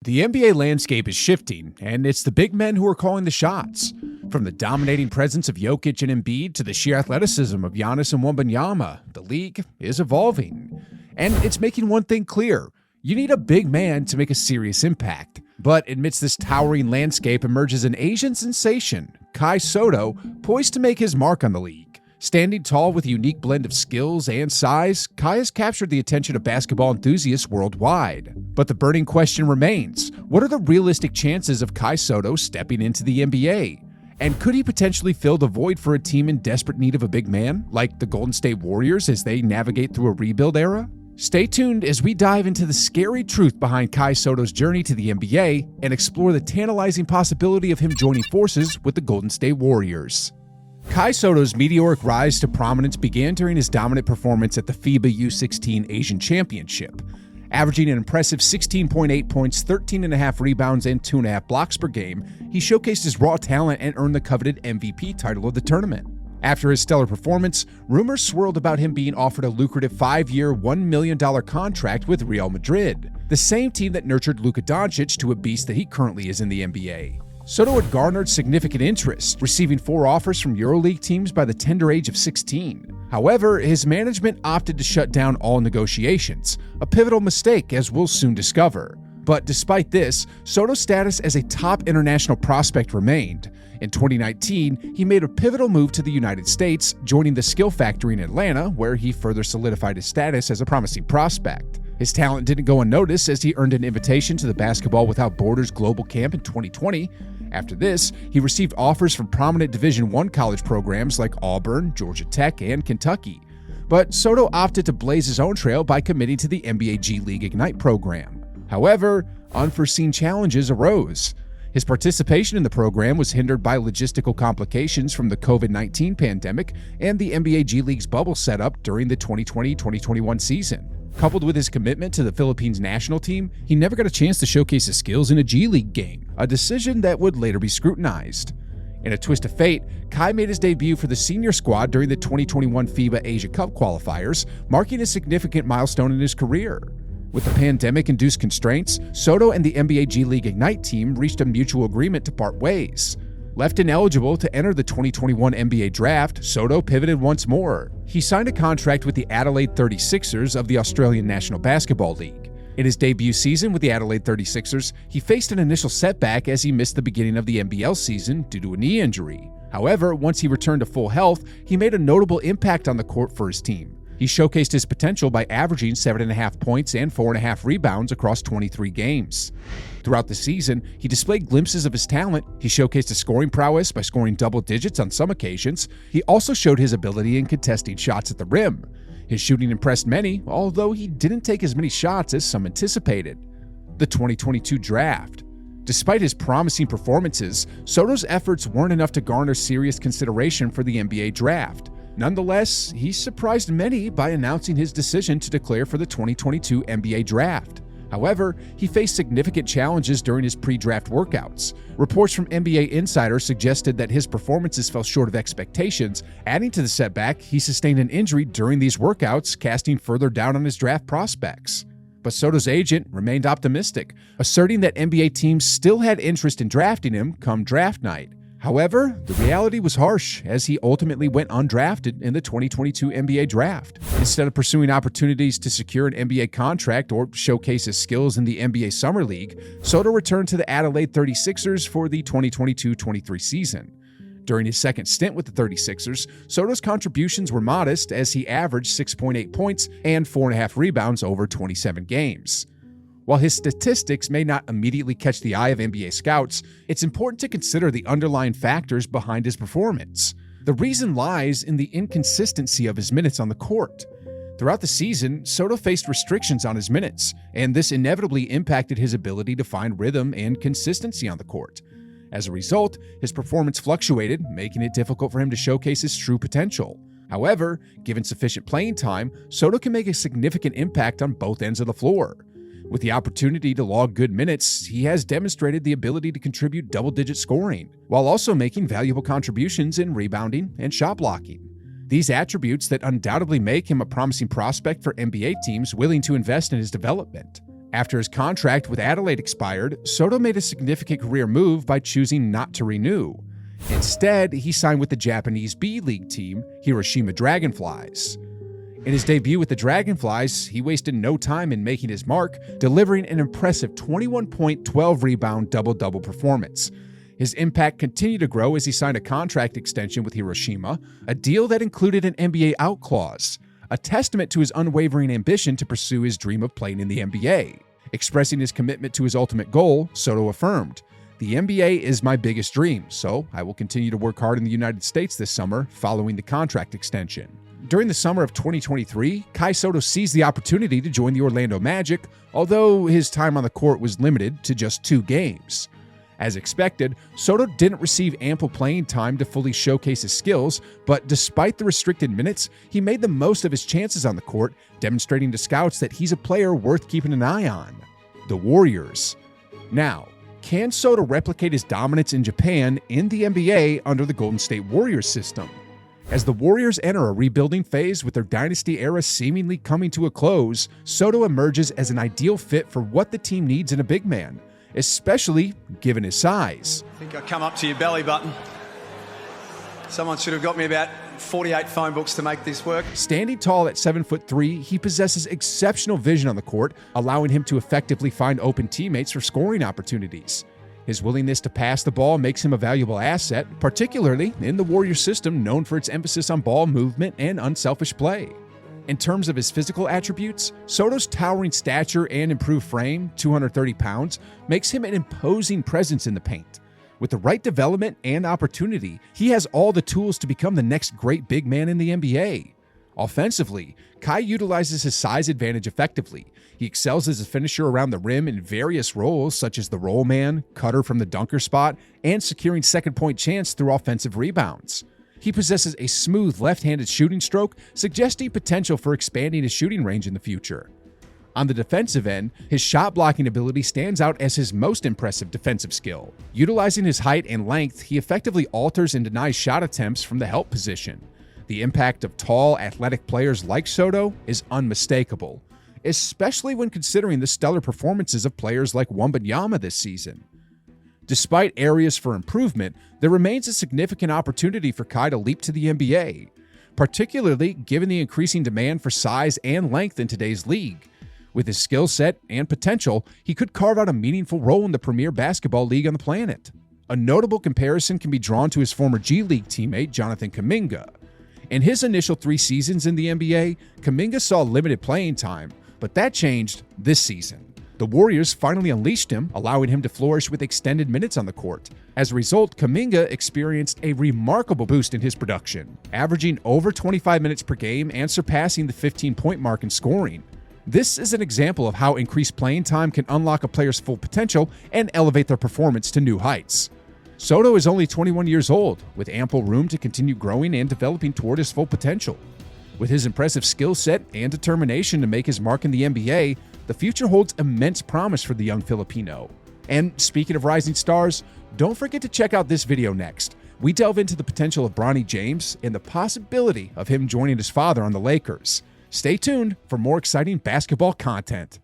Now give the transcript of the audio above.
The NBA landscape is shifting, and it's the big men who are calling the shots. From the dominating presence of Jokic and Embiid to the sheer athleticism of Giannis and Wembanyama, the league is evolving. And it's making one thing clear: you need a big man to make a serious impact. But amidst this towering landscape emerges an Asian sensation, Kai Sotto, poised to make his mark on the league. Standing tall with a unique blend of skills and size, Kai has captured the attention of basketball enthusiasts worldwide. But the burning question remains: what are the realistic chances of Kai Sotto stepping into the NBA? And could he potentially fill the void for a team in desperate need of a big man, like the Golden State Warriors as they navigate through a rebuild era? Stay tuned as we dive into the scary truth behind Kai Sotto's journey to the NBA and explore the tantalizing possibility of him joining forces with the Golden State Warriors. Kai Sotto's meteoric rise to prominence began during his dominant performance at the FIBA U16 Asian Championship. Averaging an impressive 16.8 points, 13.5 rebounds, and 2.5 blocks per game, he showcased his raw talent and earned the coveted MVP title of the tournament. After his stellar performance, rumors swirled about him being offered a lucrative 5-year, $1 million contract with Real Madrid, the same team that nurtured Luka Doncic to a beast that he currently is in the NBA. Sotto had garnered significant interest, receiving 4 offers from EuroLeague teams by the tender age of 16. However, his management opted to shut down all negotiations, a pivotal mistake as we'll soon discover. But despite this, Sotto's status as a top international prospect remained. In 2019, he made a pivotal move to the United States, joining the Skill Factory in Atlanta, where he further solidified his status as a promising prospect. His talent didn't go unnoticed as he earned an invitation to the Basketball Without Borders Global Camp in 2020. After this, he received offers from prominent Division I college programs like Auburn, Georgia Tech, and Kentucky. But Sotto opted to blaze his own trail by committing to the NBA G League Ignite program. However, unforeseen challenges arose. His participation in the program was hindered by logistical complications from the COVID-19 pandemic and the NBA G League's bubble setup during the 2020-2021 season. Coupled with his commitment to the Philippines national team, he never got a chance to showcase his skills in a G League game, a decision that would later be scrutinized. In a twist of fate, Kai made his debut for the senior squad during the 2021 FIBA Asia Cup qualifiers, marking a significant milestone in his career. With the pandemic-induced constraints, Sotto and the NBA G League Ignite team reached a mutual agreement to part ways. Left ineligible to enter the 2021 NBA draft, Sotto pivoted once more. He signed a contract with the Adelaide 36ers of the Australian National Basketball League. In his debut season with the Adelaide 36ers, he faced an initial setback as he missed the beginning of the NBL season due to a knee injury. However, once he returned to full health, he made a notable impact on the court for his team. He showcased his potential by averaging 7.5 points and 4.5 rebounds across 23 games. Throughout the season, he displayed glimpses of his talent. He showcased his scoring prowess by scoring double digits on some occasions. He also showed his ability in contesting shots at the rim. His shooting impressed many, although he didn't take as many shots as some anticipated. The 2022 draft. Despite his promising performances, Sotto's efforts weren't enough to garner serious consideration for the NBA draft. Nonetheless, he surprised many by announcing his decision to declare for the 2022 NBA draft. However, he faced significant challenges during his pre-draft workouts. Reports from NBA insiders suggested that his performances fell short of expectations. Adding to the setback, he sustained an injury during these workouts, casting further doubt on his draft prospects. But Sotto's agent remained optimistic, asserting that NBA teams still had interest in drafting him come draft night. However, the reality was harsh as he ultimately went undrafted in the 2022 NBA draft. Instead of pursuing opportunities to secure an NBA contract or showcase his skills in the NBA Summer League, Sotto returned to the Adelaide 36ers for the 2022-23 season. During his second stint with the 36ers, Sotto's contributions were modest as he averaged 6.8 points and 4.5 rebounds over 27 games. While his statistics may not immediately catch the eye of NBA scouts, it's important to consider the underlying factors behind his performance. The reason lies in the inconsistency of his minutes on the court. Throughout the season, Sotto faced restrictions on his minutes, and this inevitably impacted his ability to find rhythm and consistency on the court. As a result, his performance fluctuated, making it difficult for him to showcase his true potential. However, given sufficient playing time, Sotto can make a significant impact on both ends of the floor. With the opportunity to log good minutes, he has demonstrated the ability to contribute double-digit scoring, while also making valuable contributions in rebounding and shot blocking. These attributes that undoubtedly make him a promising prospect for NBA teams willing to invest in his development. After his contract with Adelaide expired, Sotto made a significant career move by choosing not to renew. Instead, he signed with the Japanese B-League team, Hiroshima Dragonflies. In his debut with the Dragonflies, he wasted no time in making his mark, delivering an impressive 21-point, 12-rebound double-double performance. His impact continued to grow as he signed a contract extension with Hiroshima, a deal that included an NBA out clause, a testament to his unwavering ambition to pursue his dream of playing in the NBA. Expressing his commitment to his ultimate goal, Sotto affirmed, "The NBA is my biggest dream, so I will continue to work hard in the United States this summer following the contract extension." During the summer of 2023, Kai Sotto seized the opportunity to join the Orlando Magic, although his time on the court was limited to just 2 games. As expected, Sotto didn't receive ample playing time to fully showcase his skills, but despite the restricted minutes, he made the most of his chances on the court, demonstrating to scouts that he's a player worth keeping an eye on. The Warriors. Now, can Sotto replicate his dominance in Japan in the NBA under the Golden State Warriors system? As the Warriors enter a rebuilding phase with their dynasty era seemingly coming to a close, Sotto emerges as an ideal fit for what the team needs in a big man, especially given his size. I think I come up to your belly button. Someone should have got me about 48 phone books to make this work. Standing tall at 7'3", he possesses exceptional vision on the court, allowing him to effectively find open teammates for scoring opportunities. His willingness to pass the ball makes him a valuable asset, particularly in the Warriors system known for its emphasis on ball movement and unselfish play. In terms of his physical attributes, Sotto's towering stature and improved frame, 230 pounds, makes him an imposing presence in the paint. With the right development and opportunity, he has all the tools to become the next great big man in the NBA. Offensively, Kai utilizes his size advantage effectively. He excels as a finisher around the rim in various roles such as the roll man, cutter from the dunker spot, and securing second-point chance through offensive rebounds. He possesses a smooth left-handed shooting stroke, suggesting potential for expanding his shooting range in the future. On the defensive end, his shot-blocking ability stands out as his most impressive defensive skill. Utilizing his height and length, he effectively alters and denies shot attempts from the help position. The impact of tall, athletic players like Sotto is unmistakable, especially when considering the stellar performances of players like Wembanyama this season. Despite areas for improvement, there remains a significant opportunity for Kai to leap to the NBA, particularly given the increasing demand for size and length in today's league. With his skill set and potential, he could carve out a meaningful role in the premier basketball league on the planet. A notable comparison can be drawn to his former G League teammate Jonathan Kuminga. In his initial 3 seasons in the NBA, Kuminga saw limited playing time, but that changed this season. The Warriors finally unleashed him, allowing him to flourish with extended minutes on the court. As a result, Kuminga experienced a remarkable boost in his production, averaging over 25 minutes per game and surpassing the 15-point mark in scoring. This is an example of how increased playing time can unlock a player's full potential and elevate their performance to new heights. Sotto is only 21 years old, with ample room to continue growing and developing toward his full potential. With his impressive skill set and determination to make his mark in the NBA, the future holds immense promise for the young Filipino. And speaking of rising stars, don't forget to check out this video next. We delve into the potential of Bronny James and the possibility of him joining his father on the Lakers. Stay tuned for more exciting basketball content.